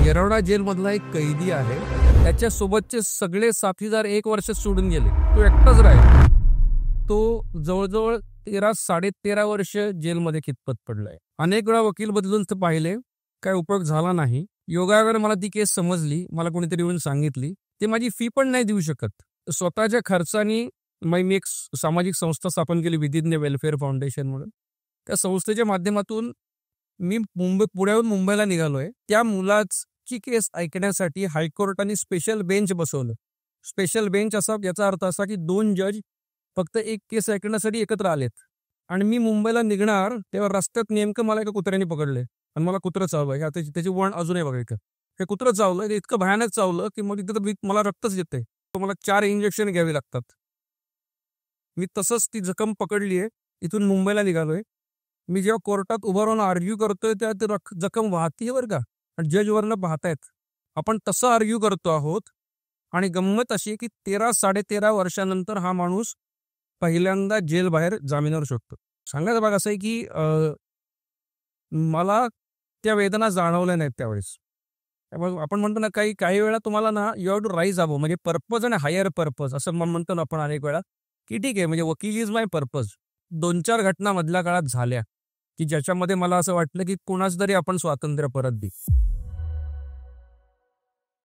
येरवडा जेलमधला एक कैदी आहे. त्याच्यासोबतचे सगळे साथीदार 1 वर्ष सोडून गेले. तो एकटाच राहिला. तो जवळजवळ 13-13.5 वर्ष जेलमध्ये खितपत पडलाय. अनेक वेळा वकील बदलून ते पाहिले, काय उपयोग झाला नाही. योगायोगाने मला ती केस समजली. मला कोणीतरी येऊन सांगितली. ते माझी फी पण नाही देऊ शकत. स्वतःच्या खर्चानी मी एक सामाजिक संस्था स्थापन केली, विधिज्ञ वेलफेअर फाउंडेशन म्हणून. त्या संस्थेच्या माध्यमातून मी पुण्याहून मुंबईला निघालोय. त्या मुलाची केस ऐकण्यासाठी हायकोर्टाने स्पेशल बेंच बसवलं. स्पेशल बेंच असा, याचा अर्थ असा की 2 जज फक्त एक केस ऐकण्यासाठी एकत्र आलेत. आणि मी मुंबईला निघणार तेव्हा रस्त्यात नेमकं मला एका कुत्र्याने पकडले आणि मला कुत्रं चावलंय. त्याची वण अजूनही बघा इथं. हे कुत्रं चावलं, इतकं भयानक चावलं की मग इथं मला रक्तच येतंय. मला 4 इंजेक्शन घ्यावी लागतात. मी तसंच ती जखम पकडलीये. इथून मुंबईला निघालोय. मी जेव्हा कोर्टात उभं राहून आर्ग्यू करतोय तेव्हा ती जखम वाहतीये बरं का. आणि जज वरनं पाहतायत. आपण तसं आर्ग्यू करतो आहोत. आणि गंमत अशी की 13-13.5 वर्षानंतर हा माणूस पहिल्यांदा जेल बाहेर जामिनावर शकतो. सांगायचा भाग असा आहे की मला त्या वेदना जाणवल्या नाहीत त्यावेळेस. त्यामुळे आपण म्हणतो ना, काही वेळा तुम्हाला ना you have to rise above, म्हणजे पर्पज आणि हायर पर्पज असं म्हणतो ना आपण अनेक वेळा, की ठीक आहे म्हणजे वकील इज माय पर्पज. 2-4 घटना मधल्या काळात झाल्या की ज्याच्यामध्ये मला असं वाटलं की कोणाच तरी आपण स्वातंत्र्य परत दे.